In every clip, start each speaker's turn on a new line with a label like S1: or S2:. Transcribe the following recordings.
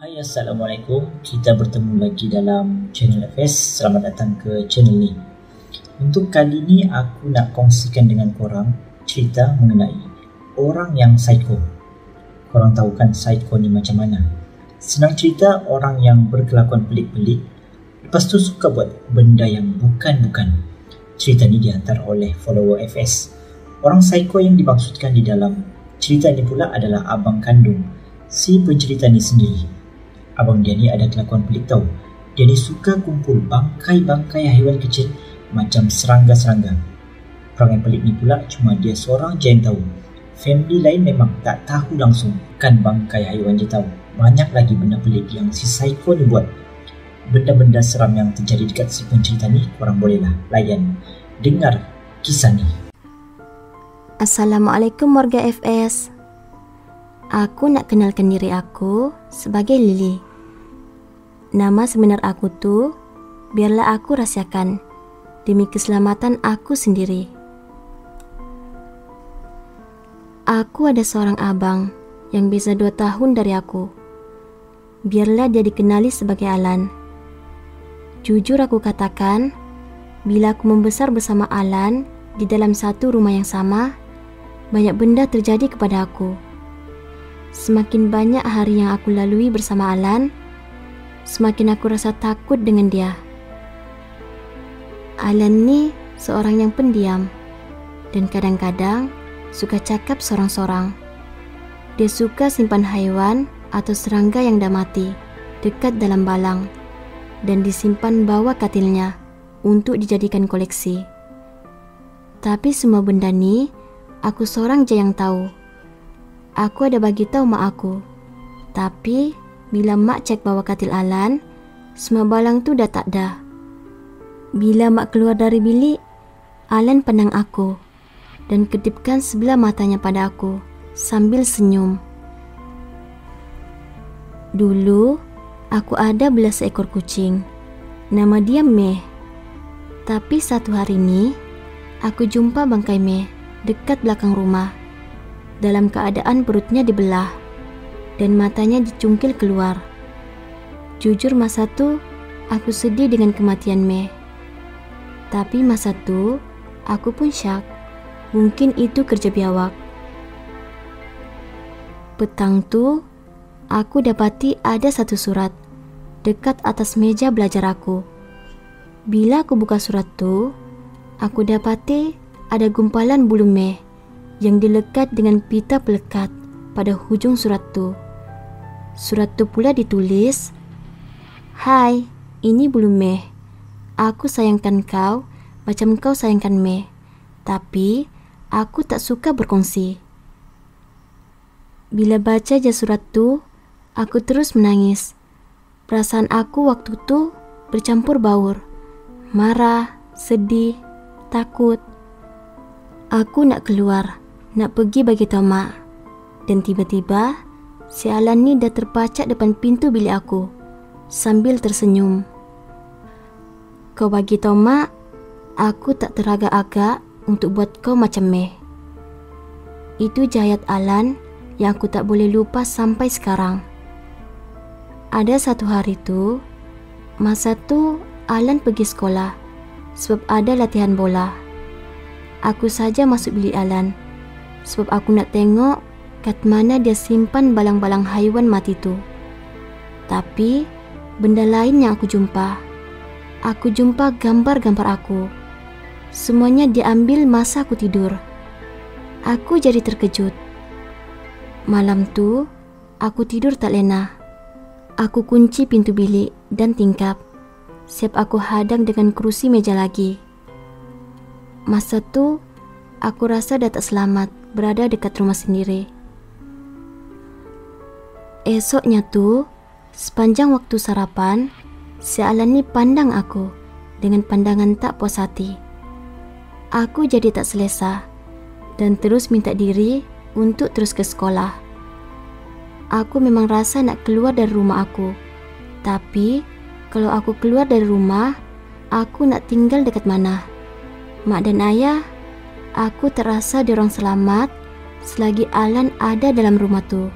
S1: Hai, Assalamualaikum. Kita bertemu lagi dalam channel FS. Selamat datang ke channel ni. Untuk kali ni aku nak kongsikan dengan korang cerita mengenai orang yang psycho. Korang tahu kan psycho ni macam mana? Senang cerita, orang yang berkelakuan pelik-pelik, lepas tu suka buat benda yang bukan-bukan. Cerita ni dihantar oleh follower FS. Orang psycho yang dimaksudkan di dalam cerita ni pula adalah abang kandung si pencerita ni sendiri. Abang dia ni ada kelakuan pelik tau. Dia ni suka kumpul bangkai-bangkai haiwan kecil macam serangga-serangga. Orang yang pelik ni pula cuma dia seorang je yang tahu. Family lain memang tak tahu langsung kan bangkai haiwan je tahu. Banyak lagi benda pelik yang si psycho ni buat. Benda-benda seram yang terjadi dekat si pencerita ni, korang bolehlah layan dengar kisah ni.
S2: Assalamualaikum warga FS. Aku nak kenalkan diri aku sebagai Lily. Nama sebenar aku tu biarlah aku rahsiakan demi keselamatan aku sendiri. Aku ada seorang abang yang beza 2 tahun dari aku. Biarlah dia dikenali sebagai Alan. Jujur aku katakan, bila aku membesar bersama Alan di dalam satu rumah yang sama, banyak benda terjadi kepada aku. Semakin banyak hari yang aku lalui bersama Alan, semakin aku rasa takut dengan dia. Alan ni seorang yang pendiam dan kadang-kadang suka cakap sorang-sorang. Dia suka simpan haiwan atau serangga yang dah mati dekat dalam balang dan disimpan bawah katilnya untuk dijadikan koleksi. Tapi semua benda ni aku seorang je yang tahu. Aku ada bagi tahu mak aku. Tapi bila mak cek bawah katil Alan, semua balang tu dah tak ada. Bila mak keluar dari bilik, Alan pandang aku dan kedipkan sebelah matanya pada aku sambil senyum. Dulu aku ada bela seekor kucing. Nama dia Meh. Tapi satu hari ni aku jumpa bangkai Meh dekat belakang rumah, dalam keadaan perutnya dibelah dan matanya dicungkil keluar. Jujur masa tu aku sedih dengan kematian Meh. Tapi masa tu aku pun syak. Mungkin itu kerja biawak. Petang tu aku dapati ada satu surat dekat atas meja belajar aku. Bila aku buka surat tu, aku dapati ada gumpalan bulu Meh yang dilekat dengan pita pelekat pada hujung surat tu. Surat tu pula ditulis, "Hai, ini bulu Meh. Aku sayangkan kau macam kau sayangkan Meh. Tapi aku tak suka berkongsi." Bila baca je surat tu, aku terus menangis. Perasaan aku waktu tu bercampur baur. Marah, sedih, takut. Aku nak keluar, nak pergi bagi tahu mak. Dan tiba-tiba, si Alan ni dah terpacak depan pintu bilik aku sambil tersenyum. "Kau bagi tahu mak, aku tak teragak-agak untuk buat kau macam Meh." Itu jayat Alan yang aku tak boleh lupa sampai sekarang. Ada satu hari tu, masa tu Alan pergi sekolah sebab ada latihan bola. Aku saja masuk bilik Alan sebab aku nak tengok kat mana dia simpan balang-balang haiwan mati tu. Tapi benda lain yang aku jumpa gambar-gambar aku. Semuanya diambil masa aku tidur. Aku jadi terkejut. Malam tu aku tidur tak lena. Aku kunci pintu bilik dan tingkap. Siap aku hadang dengan kerusi meja lagi. Masa tu aku rasa dah tak selamat berada dekat rumah sendiri. Esoknya tu, sepanjang waktu sarapan, si Alan ni pandang aku dengan pandangan tak puas hati. Aku jadi tak selesa dan terus minta diri untuk terus ke sekolah. Aku memang rasa nak keluar dari rumah aku. Tapi kalau aku keluar dari rumah, aku nak tinggal dekat mana? Mak dan ayah, aku terasa diorang selamat selagi Alan ada dalam rumah tu.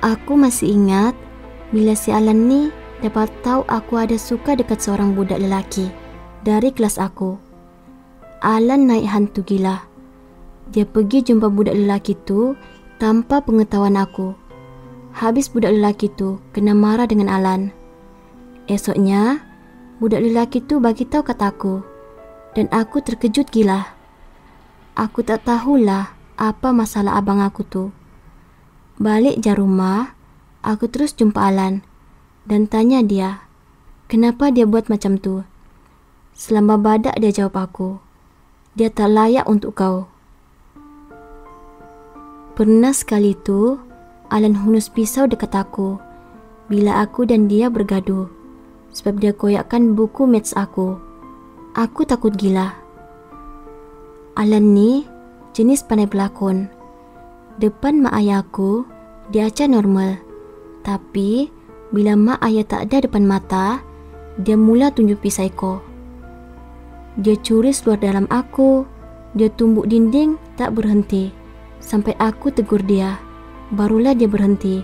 S2: Aku masih ingat bila si Alan ni dapat tahu aku ada suka dekat seorang budak lelaki dari kelas aku. Alan naik hantu gila. Dia pergi jumpa budak lelaki tu tanpa pengetahuan aku. Habis budak lelaki tu kena marah dengan Alan. Esoknya, budak lelaki tu bagi tahu kat aku dan aku terkejut gila. Aku tak tahulah apa masalah abang aku tu. Balik je rumah, aku terus jumpa Alan dan tanya dia, kenapa dia buat macam tu? Selama badak dia jawab aku, dia tak layak untuk kau. Pernah sekali tu, Alan hunus pisau dekat aku bila aku dan dia bergaduh sebab dia koyakkan buku maths aku. Aku takut gila. Alan ni jenis pandai berlakon. Depan mak ayah aku, dia acah normal. Tapi, bila mak ayah tak ada depan mata, dia mula tunjuk psycho. Dia curi luar dalam aku, dia tumbuk dinding tak berhenti. Sampai aku tegur dia, barulah dia berhenti.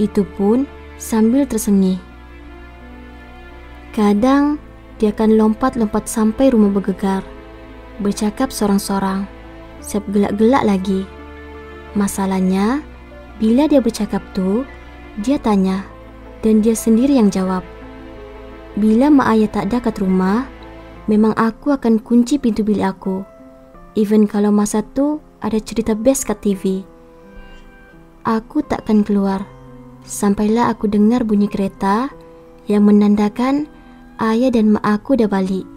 S2: Itu pun sambil tersengih. Kadang, dia akan lompat-lompat sampai rumah bergegar, bercakap sorang-sorang, siap gelak-gelak lagi. Masalahnya, bila dia bercakap tu, dia tanya dan dia sendiri yang jawab. Bila mak ayah tak ada kat rumah, memang aku akan kunci pintu bilik aku. Even kalau masa tu ada cerita best kat TV. Aku takkan keluar sampailah aku dengar bunyi kereta yang menandakan ayah dan mak aku dah balik.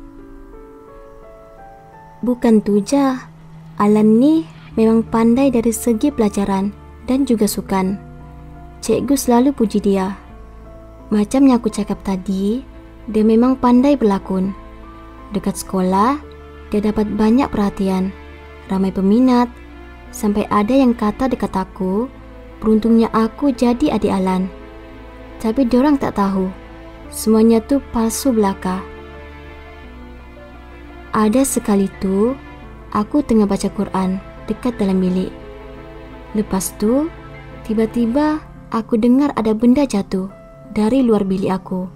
S2: Bukan tu je, Alan ni memang pandai dari segi pelajaran dan juga sukan. Cikgu selalu puji dia. Macam yang aku cakap tadi, dia memang pandai berlakon. Dekat sekolah, dia dapat banyak perhatian, ramai peminat, sampai ada yang kata dekat aku, beruntungnya aku jadi adik Alan. Tapi diorang tak tahu, semuanya tu palsu belaka. Ada sekali tu, aku tengah baca Quran dekat dalam bilik. Lepas tu, tiba-tiba aku dengar ada benda jatuh dari luar bilik aku.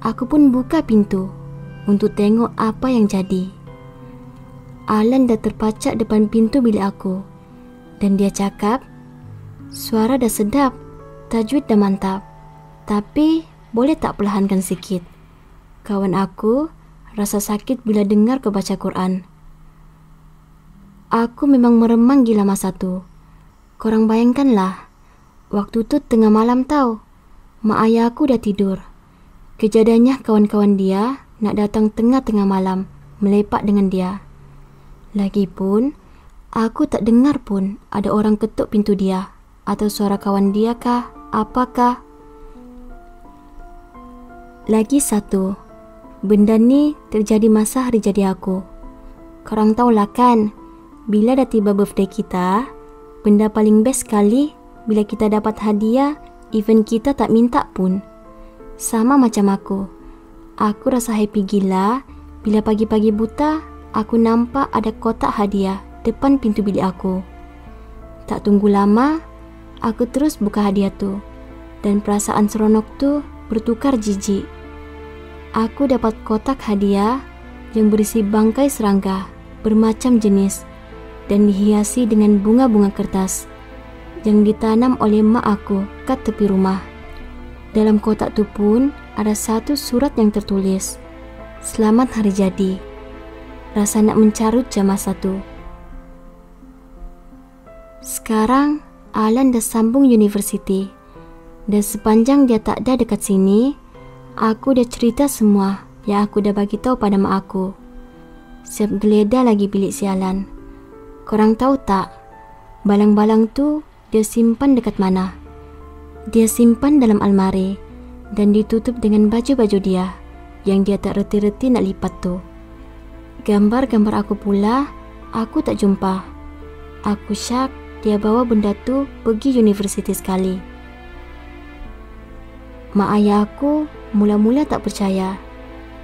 S2: Aku pun buka pintu untuk tengok apa yang jadi. Alan dah terpacak depan pintu bilik aku dan dia cakap, suara dah sedap, tajwid dah mantap, tapi boleh tak perlahankan sikit? Kawan aku rasa sakit bila dengar kau baca Quran. Aku memang meremang gila masa tu. Korang bayangkanlah, waktu tu tengah malam tau. Mak ayah aku dah tidur. Kejadiannya kawan-kawan dia nak datang tengah-tengah malam melepak dengan dia. Lagipun, aku tak dengar pun ada orang ketuk pintu dia atau suara kawan dia kah, apakah. Lagi satu, benda ni terjadi masa hari jadi aku. Korang tahulah kan, bila dah tiba birthday kita, benda paling best sekali bila kita dapat hadiah even kita tak minta pun. Sama macam aku rasa happy gila bila pagi-pagi buta aku nampak ada kotak hadiah depan pintu bilik aku. Tak tunggu lama, aku terus buka hadiah tu dan perasaan seronok tu bertukar jijik. Aku dapat kotak hadiah yang berisi bangkai serangga bermacam jenis dan dihiasi dengan bunga-bunga kertas yang ditanam oleh mak aku kat tepi rumah. Dalam kotak tu pun ada satu surat yang tertulis, "Selamat hari jadi." Rasa nak mencarut je masa tu. Sekarang Alan dah sambung universiti dan sepanjang dia tak ada dekat sini, aku dah cerita semua yang aku dah bagi tahu pada mak aku. Siap geledah lagi bilik si Alan. Korang tahu tak, balang-balang tu dia simpan dekat mana? Dia simpan dalam almari dan ditutup dengan baju-baju dia yang dia tak reti-reti nak lipat tu. Gambar-gambar aku pula, aku tak jumpa. Aku syak dia bawa benda tu pergi universiti sekali. Mak ayah aku mula-mula tak percaya.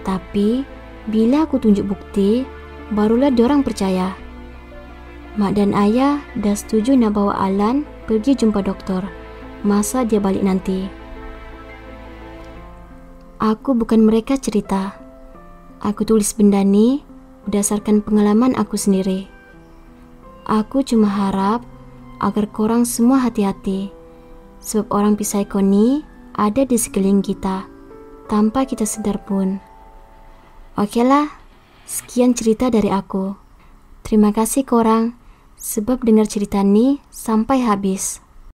S2: Tapi, bila aku tunjuk bukti, barulah diorang percaya. Mak dan ayah dah setuju nak bawa Alan pergi jumpa doktor masa dia balik nanti. Aku bukan mereka cerita. Aku tulis benda ni berdasarkan pengalaman aku sendiri. Aku cuma harap agar korang semua hati-hati, sebab orang psiko ni ada di sekeliling kita, tanpa kita sedar pun. Okeylah, sekian cerita dari aku. Terima kasih korang, sebab dengar cerita ni sampai habis.